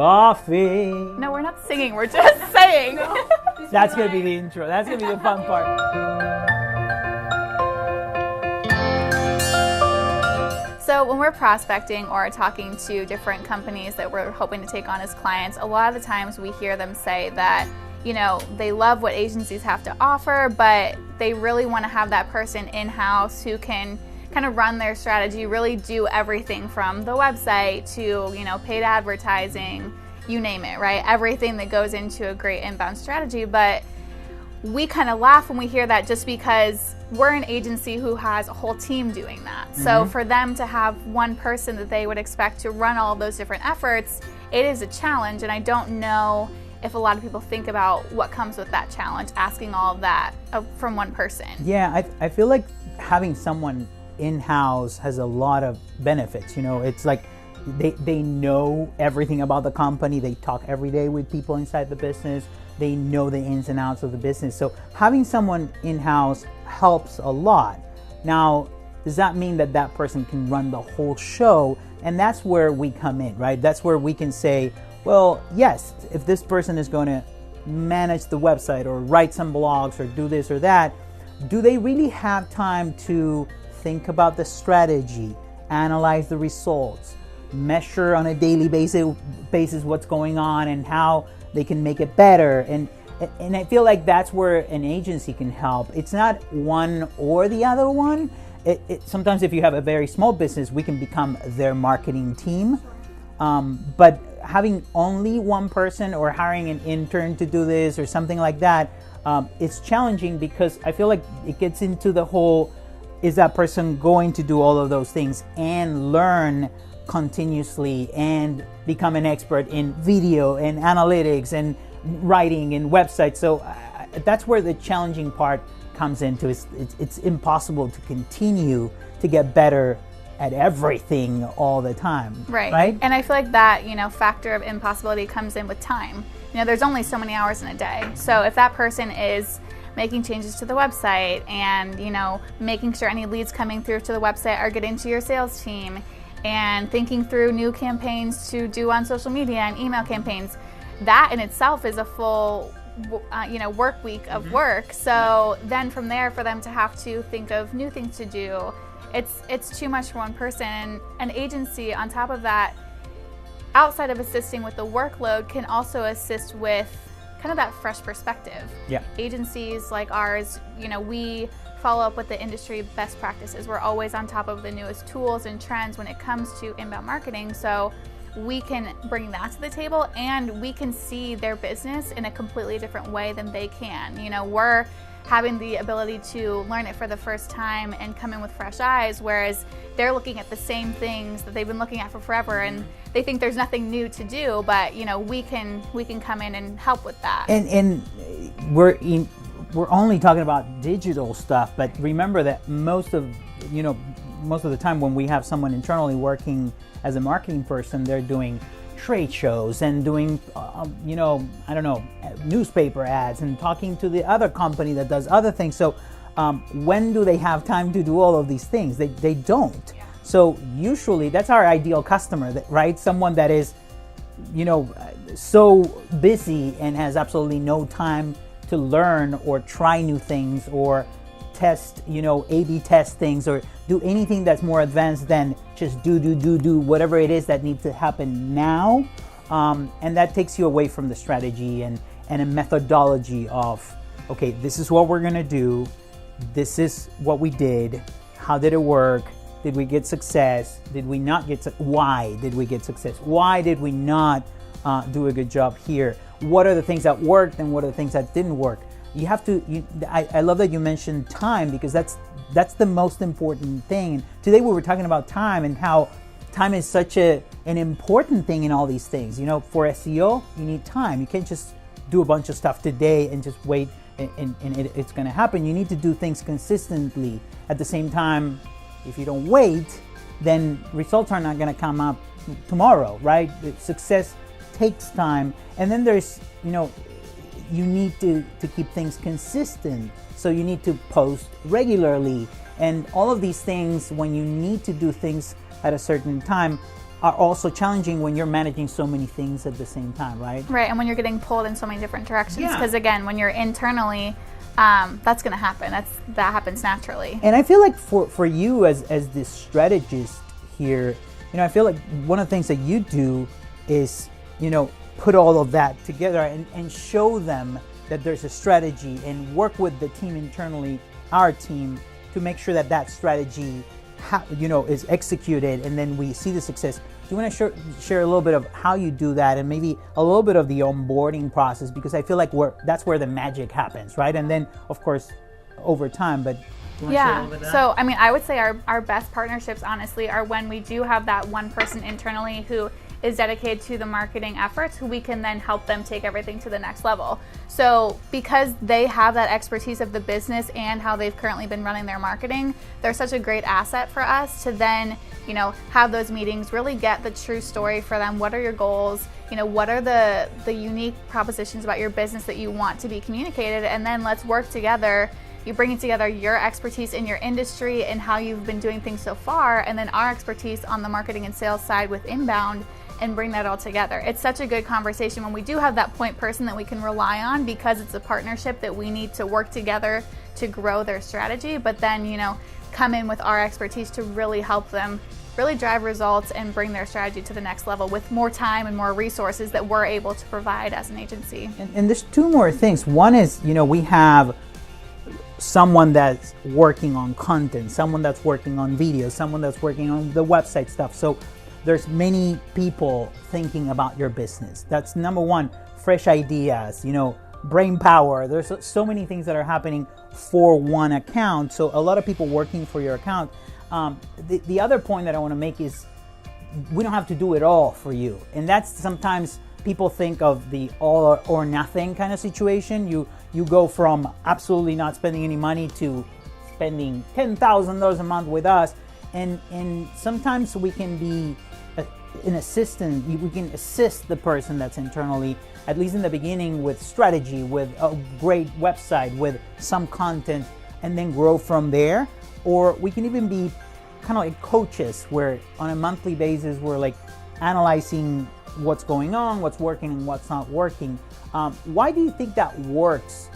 coffee. No, we're not singing. We're just saying. That's going to be the intro. That's going to be the fun part. So when we're prospecting or talking to different companies that we're hoping to take on as clients, a lot of the times we hear them say that, you know, they love what agencies have to offer, but they really want to have that person in-house who can kind of run their strategy, really do everything from the website to, you know, paid advertising, you name it, right? Everything that goes into a great inbound strategy. But we kind of laugh when we hear that, just because we're an agency who has a whole team doing that. Mm-hmm. So for them to have one person that they would expect to run all of those different efforts, it is a challenge. And I don't know if a lot of people think about what comes with that challenge, asking all of that from one person. Yeah, I feel like having someone in-house has a lot of benefits. You know, it's like they know everything about the company. They talk every day with people inside the business. They know the ins and outs of the business. So having someone in-house helps a lot. Now, does that mean that that person can run the whole show? And that's where we come in, right? That's where we can say, well, yes, if this person is going to manage the website or write some blogs or do this or that, do they really have time to think about the strategy, analyze the results, measure on a daily basis what's going on and how they can make it better? And I feel like that's where an agency can help. It's not one or the other one. Sometimes if you have a very small business, we can become their marketing team. But having only one person or hiring an intern to do this or something like that, it's challenging, because I feel like it gets into the whole, is that person going to do all of those things and learn continuously and become an expert in video and analytics and writing and websites? So that's where the challenging part comes into. It's impossible to continue to get better at everything all the time. Right? And I feel like that, you know, factor of impossibility comes in with time. You know, there's only so many hours in a day. So if that person is making changes to the website and, you know, making sure any leads coming through to the website are getting to your sales team, and thinking through new campaigns to do on social media and email campaigns, that in itself is a full work week of work. So then from there, for them to have to think of new things to do, it's too much for one person. An agency, on top of that, outside of assisting with the workload, can also assist with kind of that fresh perspective. Yeah. Agencies like ours, you know, we follow up with the industry best practices. We're always on top of the newest tools and trends when it comes to inbound marketing. So we can bring that to the table, and we can see their business in a completely different way than they can. You know, we're having the ability to learn it for the first time and come in with fresh eyes, whereas they're looking at the same things that they've been looking at for forever, and they think there's nothing new to do. But you know, we can come in and help with that. And we're only talking about digital stuff, but remember that most of the time when we have someone internally working as a marketing person, they're doing trade shows and doing, newspaper ads and talking to the other company that does other things. So when do they have time to do all of these things? They don't. Yeah. So usually that's our ideal customer, right? Someone that is, so busy and has absolutely no time to learn or try new things or test, A/B test things or do anything that's more advanced than just do whatever it is that needs to happen now. And that takes you away from the strategy and a methodology of, okay, this is what we're going to do. This is what we did. How did it work? Did we get success? Did we not get why did we get success? Why did we not do a good job here? What are the things that worked and what are the things that didn't work? You have to, I love that you mentioned time, because that's the most important thing. Today we were talking about time and how time is such an important thing in all these things. For SEO, you need time. You can't just do a bunch of stuff today and just wait and it's going to happen. You need to do things consistently. At the same time, if you don't wait, then results are not going to come up tomorrow, right? Success takes time. And then there's, you need to keep things consistent. So you need to post regularly. And all of these things, when you need to do things at a certain time, are also challenging when you're managing so many things at the same time, right? Right, and when you're getting pulled in so many different directions, Yeah. because again, when you're internally, that's going to happen. That happens naturally. And I feel like for you as this strategist here, I feel like one of the things that you do is, put all of that together and show them that there's a strategy and work with the team internally, our team, to make sure that strategy is executed, and then we see the success. Do you want to share a little bit of how you do that, and maybe a little bit of the onboarding process, because I feel like that's where the magic happens, right? And then, of course, over time. But do you want to share a little bit of that? So I mean, I would say our best partnerships, honestly, are when we do have that one person internally who is dedicated to the marketing efforts, who we can then help them take everything to the next level. So because they have that expertise of the business and how they've currently been running their marketing, they're such a great asset for us to then, have those meetings, really get the true story for them. What are your goals? What are the unique propositions about your business that you want to be communicated? And then let's work together. You bring together your expertise in your industry and how you've been doing things so far, and then our expertise on the marketing and sales side with inbound, and bring that all together. It's such a good conversation when we do have that point person that we can rely on, because it's a partnership that we need to work together to grow their strategy, but then, come in with our expertise to really help them really drive results and bring their strategy to the next level with more time and more resources that we're able to provide as an agency. And there's two more things. One is, we have someone that's working on content, someone that's working on video, someone that's working on the website stuff. So there's many people thinking about your business. That's number one. Fresh ideas, brain power. There's so many things that are happening for one account. So a lot of people working for your account. The other point that I want to make is we don't have to do it all for you. And that's sometimes people think of the all or nothing kind of situation. You go from absolutely not spending any money to spending $10,000 a month with us. And sometimes we can be an assistant. We can assist the person that's internally, at least in the beginning, with strategy, with a great website, with some content, and then grow from there. Or we can even be kind of like coaches, where on a monthly basis we're like analyzing what's going on, what's working and what's not working. Why do you think that works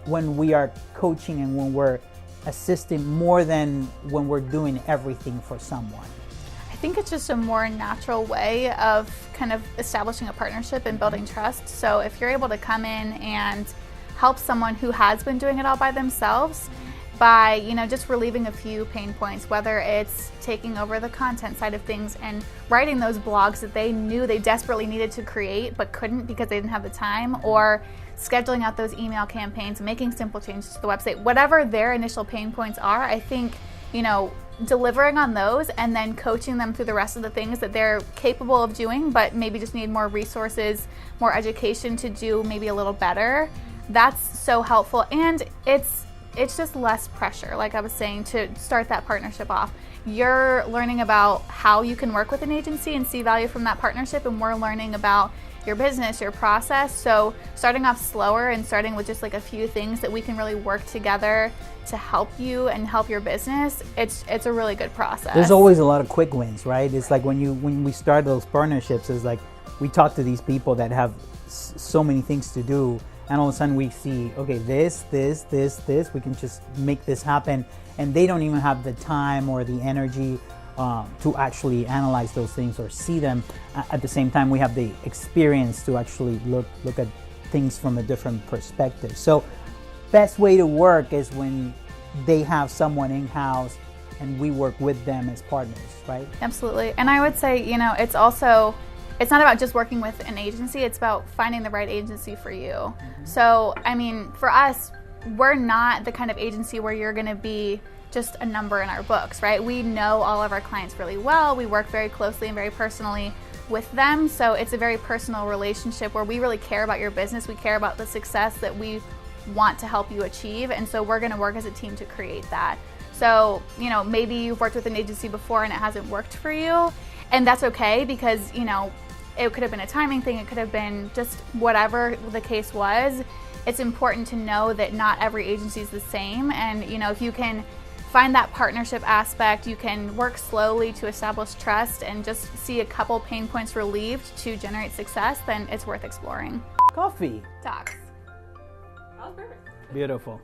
when we are coaching and when we're assisting more than when we're doing everything for someone? I think it's just a more natural way of kind of establishing a partnership and building trust. So if you're able to come in and help someone who has been doing it all by themselves by, just relieving a few pain points, whether it's taking over the content side of things and writing those blogs that they knew they desperately needed to create but couldn't because they didn't have the time, or scheduling out those email campaigns, making simple changes to the website, whatever their initial pain points are, I think, delivering on those and then coaching them through the rest of the things that they're capable of doing but maybe just need more resources, more education to do maybe a little better. That's so helpful, and it's just less pressure, like I was saying, to start that partnership off. You're learning about how you can work with an agency and see value from that partnership, and we're learning about your business, your process. So starting off slower and starting with just like a few things that we can really work together to help you and help your business, it's a really good process. There's always a lot of quick wins, right? It's like when we start those partnerships, it's like we talk to these people that have so many things to do, and all of a sudden we see, okay, this, we can just make this happen, and they don't even have the time or the energy to actually analyze those things or see them. At the same time, we have the experience to actually look at things from a different perspective. So best way to work is when they have someone in-house and we work with them as partners, right? Absolutely. And I would say, it's not about just working with an agency, it's about finding the right agency for you. Mm-hmm. So, for us, we're not the kind of agency where you're going to be just a number in our books, right? We know all of our clients really well. We work very closely and very personally with them. So it's a very personal relationship where we really care about your business. We care about the success that we want to help you achieve. And so we're going to work as a team to create that. So, maybe you've worked with an agency before and it hasn't worked for you. And that's okay, because, it could have been a timing thing. It could have been just whatever the case was. It's important to know that not every agency is the same. And, if you can find that partnership aspect, you can work slowly to establish trust and just see a couple pain points relieved to generate success, then it's worth exploring. Coffee. Talks. That was perfect. Beautiful.